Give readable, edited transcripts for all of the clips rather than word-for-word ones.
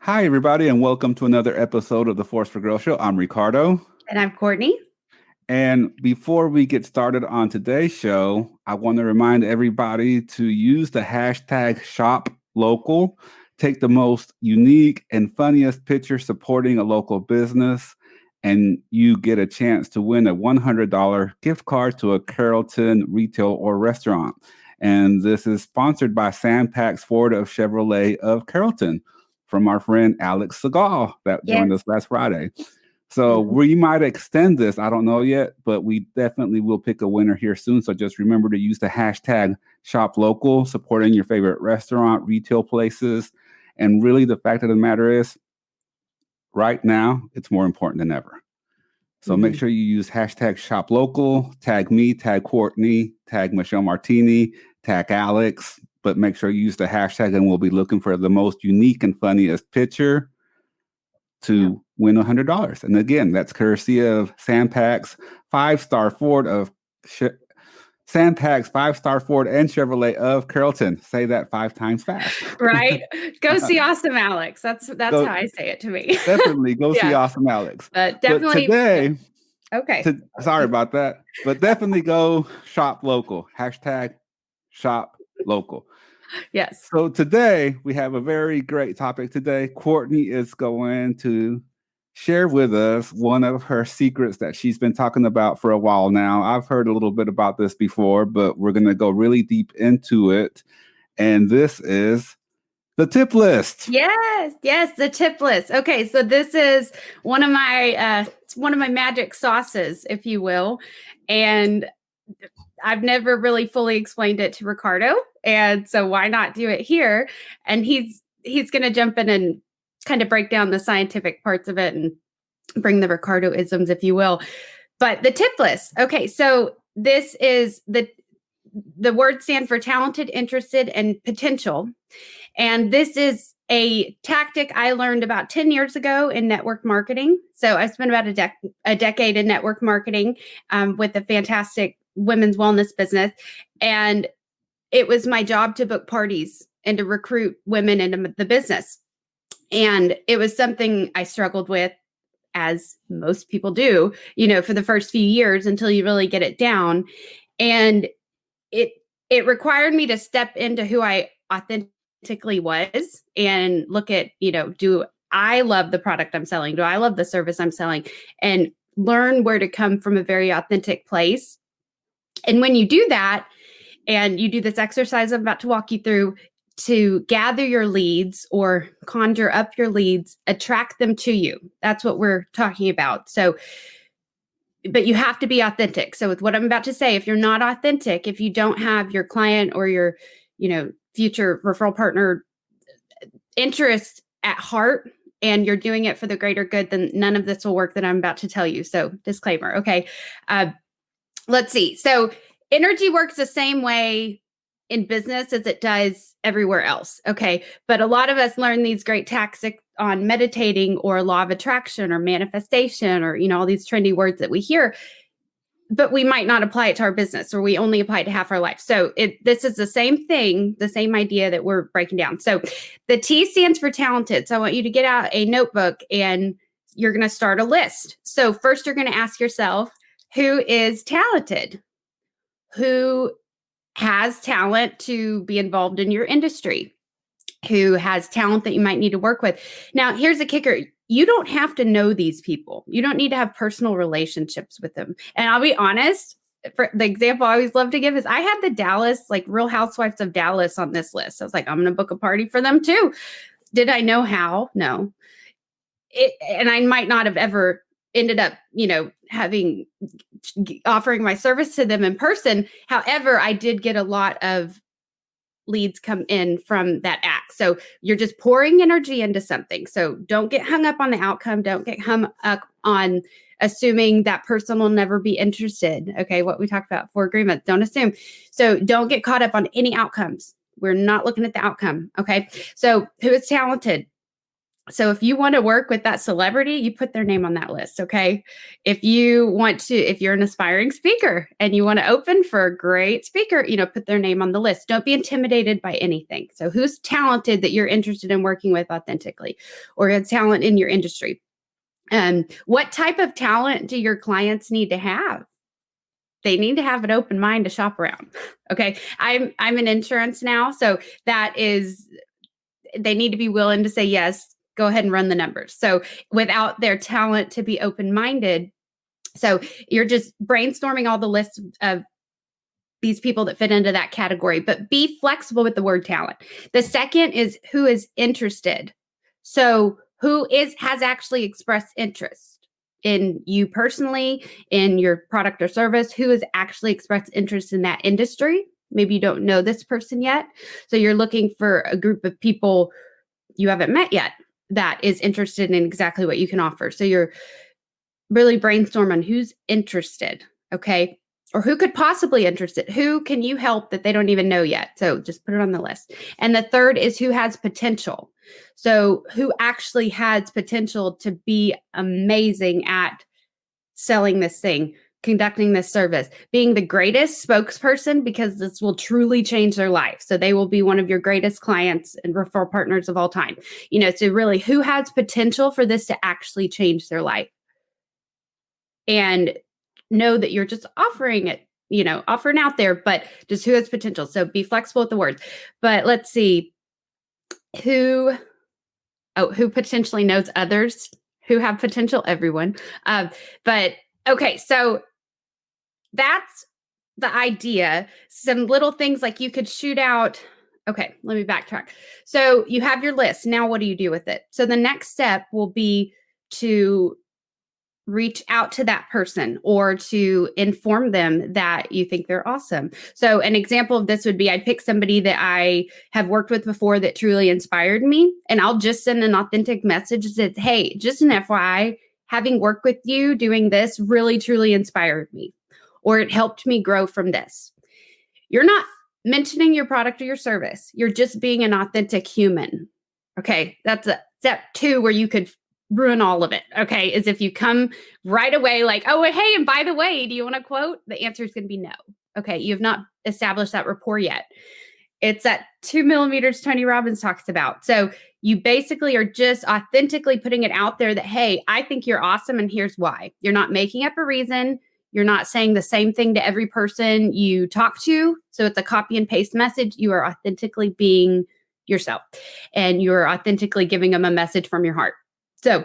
Hi, everybody, and welcome to another episode of the Force for Growth Show. I'm Ricardo. And I'm Courtney. And before we get started on today's show, I want to remind everybody to use the hashtag #ShopLocal. Take the most unique and funniest picture supporting a local business, and you get a chance to win a $100 gift card to a Carrollton retail or restaurant. And this is sponsored by Sam Pax Ford of Chevrolet of Carrollton from our friend Alex Segal that joined us last Friday. So we might extend this. I don't know yet, but we definitely will pick a winner here soon. So just remember to use the hashtag #ShopLocal, supporting your favorite restaurant, retail places. And really the fact of the matter is, right now, it's more important than ever. So make sure you use hashtag #ShopLocal, tag me, tag Courtney, tag Michelle Martini, tag Alex, but make sure you use the hashtag and we'll be looking for the most unique and funniest picture to win $100. And again, that's courtesy of Sam Pax, 5-star Ford of Sam Pax, 5-star Ford and Chevrolet of Carrollton. Say that 5 times fast. Right? Go see Awesome Alex. That's how I say it to me. Definitely go see Awesome Alex. Definitely. But today, okay. Sorry about that. But definitely go shop local. Hashtag shop local. Yes. So today we have a very great topic today. Courtney is going to share with us one of her secrets that she's been talking about for a while now. I've heard a little bit about this before, but we're going to go really deep into it. And this is the tip list. Yes, the tip list. Okay, so this is one of my magic sauces, if you will. And I've never really fully explained it to Ricardo, and so why not do it here? And he's going to jump in and kind of break down the scientific parts of it and bring the Ricardo isms, if you will. But the tip list. Okay, so this is the words stand for talented, interested, and potential. And this is a tactic I learned about 10 years ago in network marketing. So I spent about a decade in network marketing with a fantastic women's wellness business. And it was my job to book parties and to recruit women into the business. And it was something I struggled with, as most people do, for the first few years until you really get it down. And it required me to step into who I authentically was and look at, do I love the product I'm selling? Do I love the service I'm selling? And learn where to come from a very authentic place. And when you do that, and you do this exercise I'm about to walk you through to gather your leads or conjure up your leads, attract them to you. That's what we're talking about. So, but you have to be authentic. So with what I'm about to say, if you're not authentic, if you don't have your client or your, future referral partner interest at heart, and you're doing it for the greater good, then none of this will work that I'm about to tell you. So disclaimer. Okay. Let's see. So energy works the same way in business as it does everywhere else. Okay. But a lot of us learn these great tactics on meditating or law of attraction or manifestation or, all these trendy words that we hear, but we might not apply it to our business, or we only apply it to half our life. So this is the same thing, the same idea that we're breaking down. So the T stands for talented. So I want you to get out a notebook and you're going to start a list. So first you're going to ask yourself, who is talented? Who has talent to be involved in your industry? Who has talent that you might need to work with? Now, here's the kicker. You don't have to know these people. You don't need to have personal relationships with them. And I'll be honest, for the example I always love to give is I had the Dallas, Real Housewives of Dallas on this list. I was like, I'm going to book a party for them too. Did I know how? No. And I might not have ever ended up, offering my service to them in person. However, I did get a lot of leads come in from that act. So you're just pouring energy into something. So don't get hung up on the outcome. Don't get hung up on assuming that person will never be interested. Okay. What we talked about, 4 agreements, don't assume. So don't get caught up on any outcomes. We're not looking at the outcome. Okay. So who is talented? So if you want to work with that celebrity, you put their name on that list, okay? If you're an aspiring speaker and you want to open for a great speaker, put their name on the list. Don't be intimidated by anything. So who's talented that you're interested in working with authentically, or a talent in your industry? What type of talent do your clients need to have? They need to have an open mind to shop around. Okay. I'm in insurance now. So they need to be willing to say, yes, go ahead and run the numbers. So without their talent to be open-minded, so you're just brainstorming all the lists of these people that fit into that category, but be flexible with the word talent. The second is who is interested. So who has actually expressed interest in you personally, in your product or service, who has actually expressed interest in that industry. Maybe you don't know this person yet. So you're looking for a group of people you haven't met yet that is interested in exactly what you can offer. So you're really brainstorm on who's interested, okay? Or who could possibly interested? Who can you help that they don't even know yet? So just put it on the list. And the third is who has potential. So who actually has potential to be amazing at selling this thing, conducting this service, being the greatest spokesperson, because this will truly change their life. So they will be one of your greatest clients and referral partners of all time. So really who has potential for this to actually change their life. And know that you're just offering it, offering out there, but just who has potential. So be flexible with the words. But let's see who potentially knows others who have potential, everyone. But okay, so that's the idea. Some little things like you could shoot out. Okay, let me backtrack. So you have your list. Now what do you do with it? So the next step will be to reach out to that person or to inform them that you think they're awesome. So an example of this would be I'd pick somebody that I have worked with before that truly inspired me, and I'll just send an authentic message that, hey, just an FYI, having worked with you doing this really truly inspired me, or it helped me grow from this. You're not mentioning your product or your service. You're just being an authentic human. Okay, that's a step 2 where you could ruin all of it. Okay, is if you come right away like, oh, hey, and by the way, do you want a quote? The answer is going to be no. Okay, you have not established that rapport yet. It's at 2 millimeters Tony Robbins talks about. So you basically are just authentically putting it out there that, hey, I think you're awesome and here's why. You're not making up a reason. You're not saying the same thing to every person you talk to. So it's a copy and paste message. You are authentically being yourself, and you're authentically giving them a message from your heart. So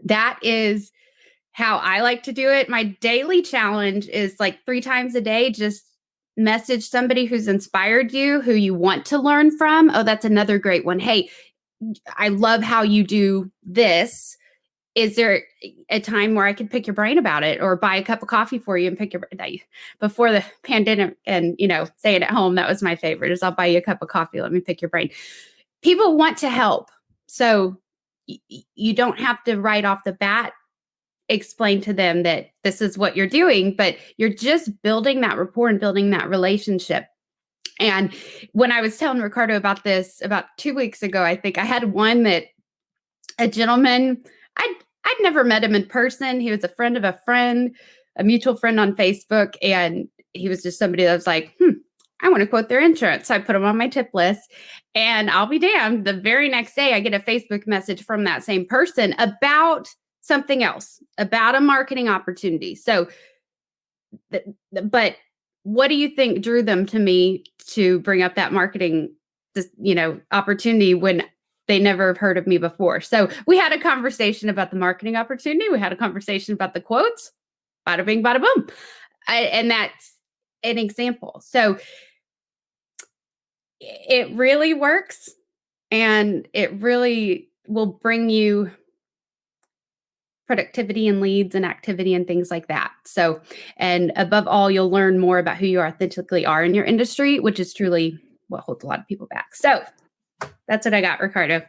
that is how I like to do it. My daily challenge is like 3 times a day, just message somebody who's inspired you, who you want to learn from. Oh, that's another great one. Hey, I love how you do this. Is there a time where I could pick your brain about it, or buy a cup of coffee for you and pick your brain? Before the pandemic and, staying at home, that was my favorite, is I'll buy you a cup of coffee. Let me pick your brain. People want to help. So you don't have to right off the bat explain to them that this is what you're doing, but you're just building that rapport and building that relationship. And when I was telling Ricardo about this about 2 weeks ago, I think I had one that a gentleman, I'd never met him in person. He was a friend of a friend, a mutual friend on Facebook. And he was just somebody that was like, I want to quote their insurance. So I put him on my tip list, and I'll be damned, the very next day I get a Facebook message from that same person about something else, about a marketing opportunity. So, but what do you think drew them to me to bring up that marketing, opportunity when they never have heard of me before? So we had a conversation about the marketing opportunity. We had a conversation about the quotes, bada bing, bada boom. And that's an example. So it really works, and it really will bring you productivity and leads and activity and things like that. So, and above all, you'll learn more about who you authentically are in your industry, which is truly what holds a lot of people back. So that's what I got, Ricardo.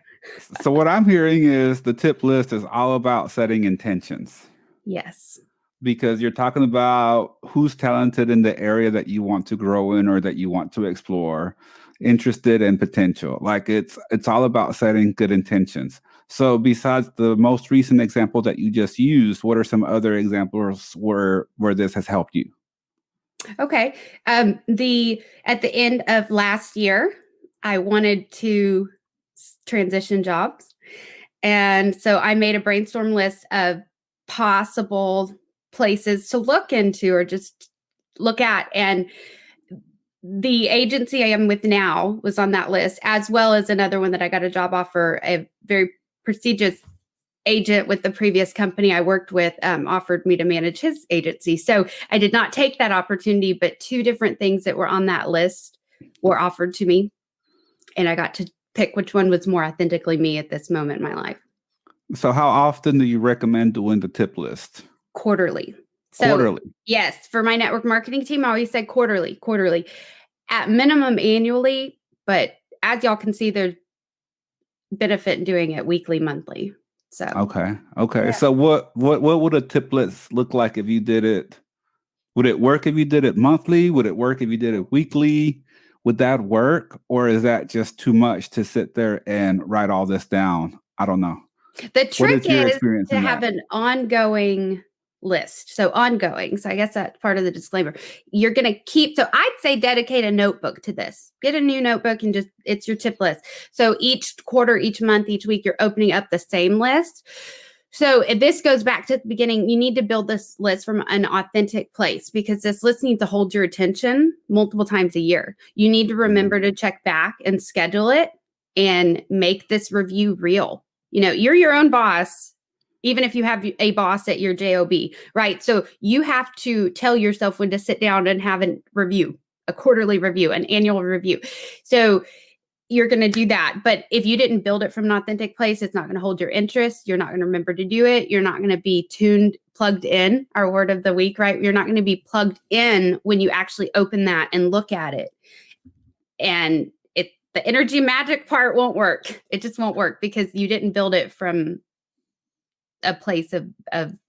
So what I'm hearing is the tip list is all about setting intentions. Yes. Because you're talking about who's talented in the area that you want to grow in or that you want to explore. interested, and potential. Like it's all about setting good intentions. So besides the most recent example that you just used, what are some other examples where this has helped you? Okay. The at the end of last year, I wanted to transition jobs. And so I made a brainstorm list of possible places to look into or just look at. And the agency I am with now was on that list, as well as another one that I got a job offer. A very prestigious agent with the previous company I worked with offered me to manage his agency. So I did not take that opportunity, but two different things that were on that list were offered to me. And I got to pick which one was more authentically me at this moment in my life. So how often do you recommend doing the tip list? Quarterly. So Quarterly. yes, for my network marketing team, I always said quarterly, at minimum annually. But as y'all can see, there's benefit in doing it weekly, monthly. So Okay. Okay. yeah. So what would a tip list look like if you did it? Would it work if you did it monthly? Would it work if you did it weekly? Would that work? Or is that just too much to sit there and write all this down? I don't know. The What trick is your is experience to in have that? an ongoing list. So ongoing. So I guess that's part of the disclaimer. You're going to keep, so I'd say dedicate a notebook to this. Get a new notebook and just, it's your tip list. So each quarter, each month, each week, you're opening up the same list. So this goes back to the beginning. You need to build this list from an authentic place because this list needs to hold your attention multiple times a year. You need to remember to check back and schedule it and make this review real. You know, you're your own boss, even if you have a boss at your job, right? So you have to tell yourself when to sit down and have a review, a quarterly review, an annual review. So you're going to do that. But if you didn't build it from an authentic place, it's not going to hold your interest. You're not going to remember to do it. You're not going to be plugged in, our word of the week, right? You're not going to be plugged in when you actually open that and look at it. And the energy magic part won't work. It just won't work because you didn't build it from a place of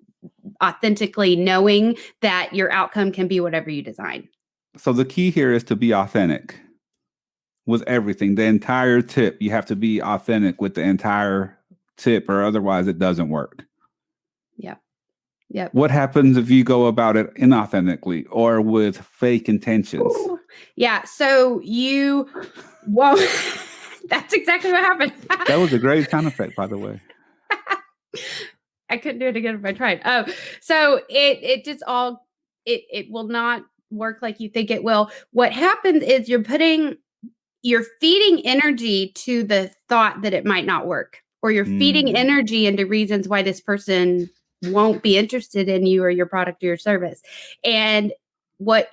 authentically knowing that your outcome can be whatever you design. So the key here is to be authentic with everything. The entire tip, you have to be authentic with the entire tip or otherwise it doesn't work. Yep. Yep. What happens if you go about it inauthentically or with fake intentions? Ooh. Yeah. So you won't. That's exactly what happened. That was a great sound effect, by the way. I couldn't do it again if I tried. Oh, so it just all it will not work like you think it will. What happens is you're feeding energy to the thought that it might not work, or you're feeding energy into reasons why this person won't be interested in you or your product or your service. And what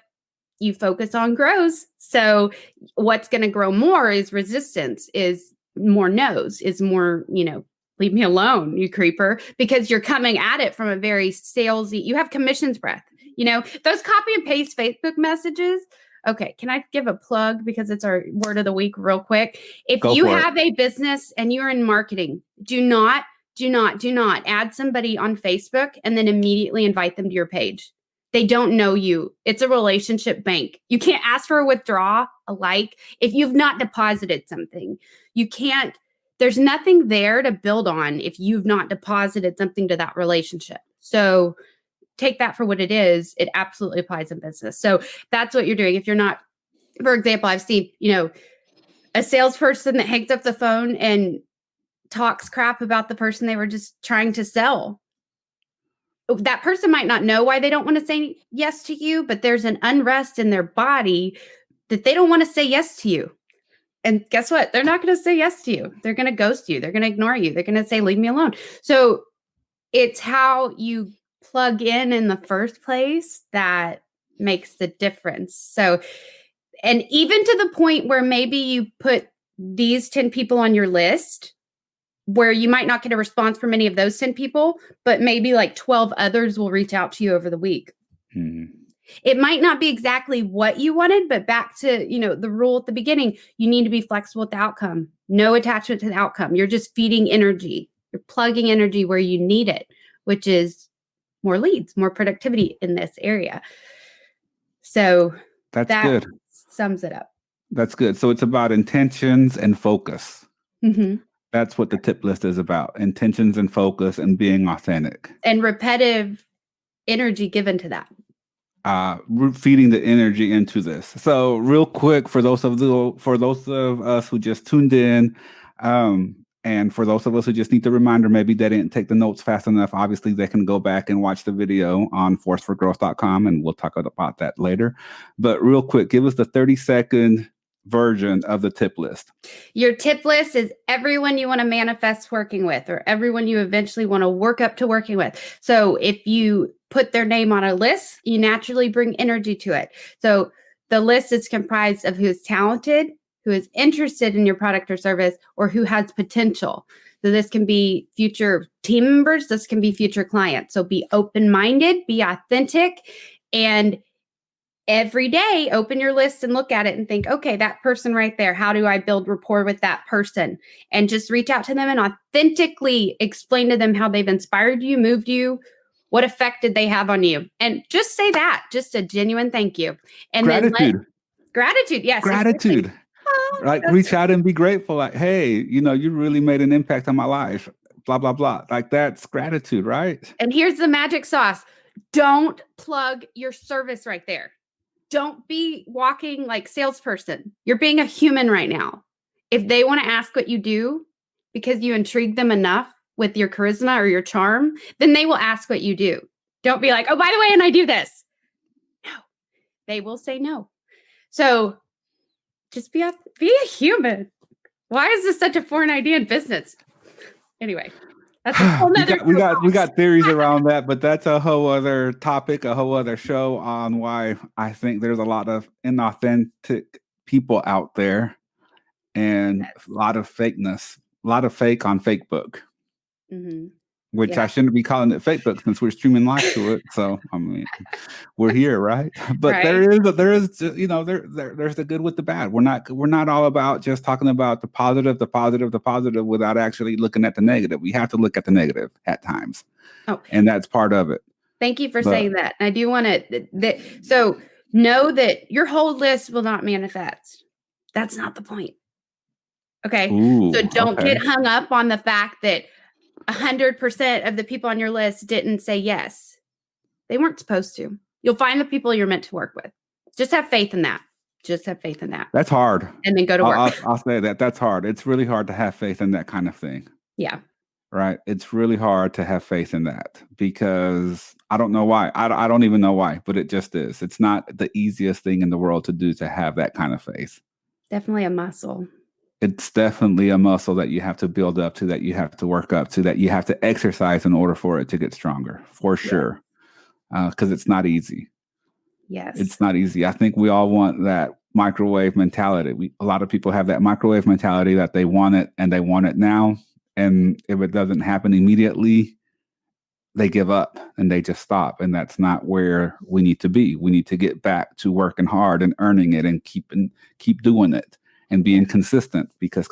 you focus on grows. So what's going to grow more is resistance, is more no's, is more, leave me alone, you creeper, because you're coming at it from a very salesy, you have commissions breath, those copy and paste Facebook messages. Okay. Can I give a plug because it's our word of the week real quick? If you have a business and you're in marketing, do not add somebody on Facebook and then immediately invite them to your page. They don't know you. It's a relationship bank. You can't ask for a withdrawal, a like, if you've not deposited something. You can't, there's nothing there to build on if you've not deposited something to that relationship. So take that for what it is. It absolutely applies in business. So that's what you're doing. If you're not, for example, I've seen, a salesperson that hangs up the phone and talks crap about the person they were just trying to sell. That person might not know why they don't want to say yes to you, but there's an unrest in their body that they don't want to say yes to you. And guess what? They're not going to say yes to you. They're going to ghost you. They're going to ignore you. They're going to say, leave me alone. So it's how you plug in the first place that makes the difference. So, and even to the point where maybe you put these 10 people on your list, where you might not get a response from any of those 10 people, but maybe like 12 others will reach out to you over the week. It might not be exactly what you wanted, but back to, the rule at the beginning, you need to be flexible with the outcome. No attachment to the outcome. You're just feeding energy. You're plugging energy where you need it, which is more leads, more productivity in this area. So that good. Sums it up. That's good. So it's about intentions and focus. Mm-hmm. That's what the tip list is about: intentions and focus and being authentic. And repetitive energy given to that. Feeding the energy into this. So, real quick, for those of us who just tuned in, and for those of us who just need the reminder, maybe they didn't take the notes fast enough. Obviously, they can go back and watch the video on forceforgrowth.com, and we'll talk about that later. But real quick, give us the 30-second version of the tip list. Your tip list is everyone you want to manifest working with, or everyone you eventually want to work up to working with. So if you put their name on a list, you naturally bring energy to it. So the list is comprised of who is talented, who is interested in your product or service, or who has potential. So this can be future team members, this can be future clients. So be open-minded, be authentic, and every day, open your list and look at it and think, okay, that person right there, how do I build rapport with that person? And just reach out to them and authentically explain to them how they've inspired you, moved you, what effect did they have on you? And just say that, just a genuine thank you. And gratitude. Then gratitude, yes. Gratitude. Like reach out and be grateful. Like, hey, you really made an impact on my life. Blah, blah, blah. Like that's gratitude, right? And here's the magic sauce. Don't plug your service right there. Don't be walking like salesperson. You're being a human right now. If they want to ask what you do because you intrigue them enough with your charisma or your charm, then they will ask what you do. Don't be like, oh, by the way, and I do this. No, they will say no. So just be a human. Why is this such a foreign idea in business? Anyway. That's a whole nother we got theories around that, but that's a whole other topic, a whole other show on why I think there's a lot of inauthentic people out there and a lot of fakeness, a lot of fake on Facebook, which I shouldn't be calling it Facebook since we're streaming live to it. So I mean, we're here, right? But right. there's the good with the bad. We're not all about just talking about the positive without actually looking at the negative. We have to look at the negative at times. Oh, and that's part of it. Thank you for saying that. I do want to so know that your whole list will not manifest. That's not the point. Okay. Ooh, so don't get hung up on the fact that 100% of the people on your list didn't say yes. They weren't supposed to. You'll find the people you're meant to work with. Just have faith in that. That's hard. And then go to work. I'll say that. That's hard. It's really hard to have faith in that kind of thing. Yeah. Right. It's really hard to have faith in that because I don't know why. I don't even know why, but it just is. It's not the easiest thing in the world to do, to have that kind of faith. Definitely a muscle. It's definitely a muscle that you have to build up to, that you have to work up to, that you have to exercise in order for it to get stronger, for sure. Because it's not easy. Yes. It's not easy. I think we all want that microwave mentality. A lot of people have that microwave mentality that they want it and they want it now. And if it doesn't happen immediately, they give up and they just stop. And that's not where we need to be. We need to get back to working hard and earning it and keep doing it. And being consistent, because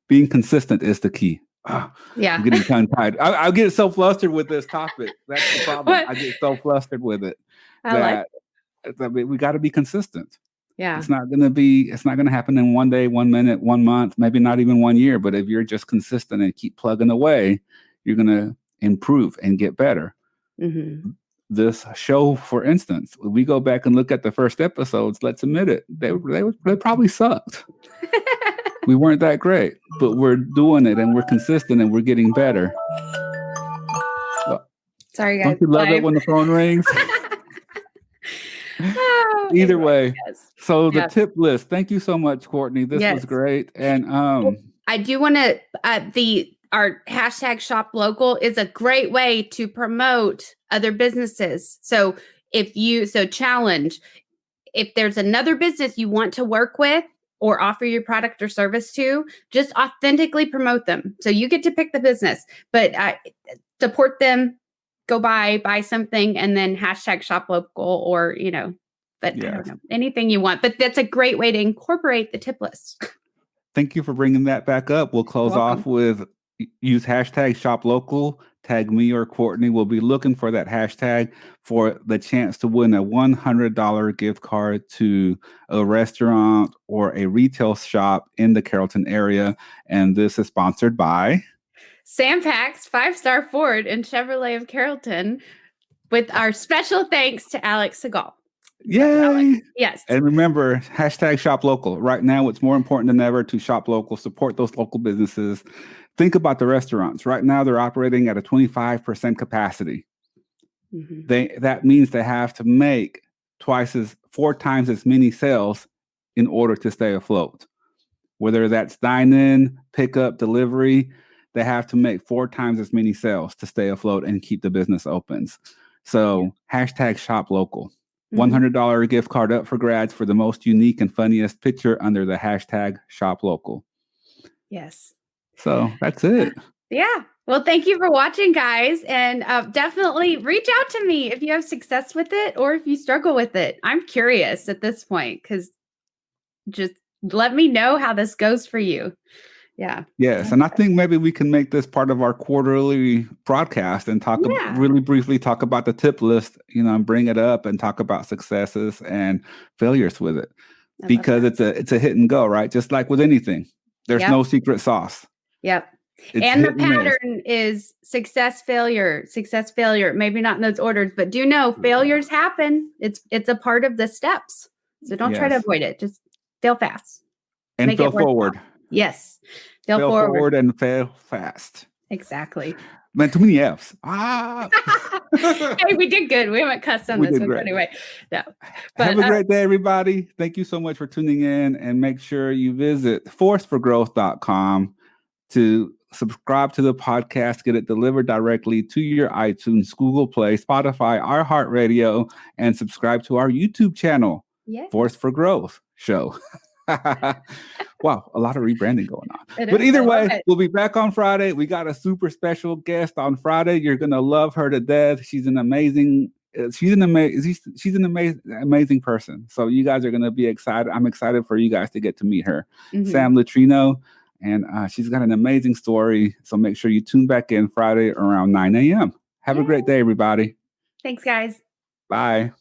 being consistent is the key. Yeah. I'm getting tongue-tied. I get so flustered with this topic. That's the problem. I get so flustered with it. We got to be consistent. Yeah. It's not going to happen in 1 day, 1 minute, 1 month, maybe not even 1 year. But if you're just consistent and keep plugging away, you're going to improve and get better. Mm-hmm. This show, for instance, if we go back and look at the first episodes, let's admit it, they probably sucked. We weren't that great, but we're doing it and we're consistent and we're getting better. Sorry, guys. Don't you love it when the phone rings? Either way. Yes. So the tip list. Thank you so much, Courtney. This was great. And I do want to our hashtag shop local is a great way to promote other businesses. So challenge, if there's another business you want to work with or offer your product or service to, just authentically promote them. So you get to pick the business, but support them, go buy something, and then hashtag shop local, or, but I don't know, anything you want. But that's a great way to incorporate the tip list. Thank you for bringing that back up. We'll close off with use hashtag shop local, tag me or Courtney. We'll be looking for that hashtag for the chance to win a $100 gift card to a restaurant or a retail shop in the Carrollton area. And this is sponsored by Sam Pax, 5-Star Ford and Chevrolet of Carrollton, with our special thanks to Alex Segal. Yay! Alex. Yes. And remember, hashtag shop local. Right now, it's more important than ever to shop local, support those local businesses. Think about the restaurants. Right now, they're operating at a 25% capacity. That means they have to make 4 times as many sales in order to stay afloat. Whether that's dine-in, pickup, delivery, they have to make 4 times as many sales to stay afloat and keep the business open. So hashtag shop local. $100 gift card up for grabs for the most unique and funniest picture under the hashtag shop local. Yes. So that's it. Yeah. Well, thank you for watching, guys. And definitely reach out to me if you have success with it or if you struggle with it. I'm curious at this point because just let me know how this goes for you. Yeah. Yes. And I think maybe we can make this part of our quarterly broadcast and really briefly talk about the tip list, and bring it up and talk about successes and failures with it. Because it's a hit and go, right? Just like with anything. There's no secret sauce. Yep. And the pattern is success, failure, maybe not in those orders, but do know failures happen. It's a part of the steps. So don't try to avoid it. Just fail fast. And fail forward. Yes. Fail forward and fail fast. Exactly. Man, too many F's. Hey, we did good. We haven't cussed on this one anyway. No. But, have a great day, everybody. Thank you so much for tuning in, and make sure you visit forceforgrowth.com to subscribe to the podcast, get it delivered directly to your iTunes, Google Play, Spotify, iHeartRadio, and subscribe to our YouTube channel, Force for Growth Show. Wow, a lot of rebranding going on. But either way, we'll be back on Friday. We got a super special guest on Friday. You're gonna love her to death. She's an amazing person. So you guys are gonna be excited. I'm excited for you guys to get to meet her. Sam Latrino, and she's got an amazing story. So make sure you tune back in Friday around 9 a.m. Have a great day, everybody. Thanks, guys. Bye.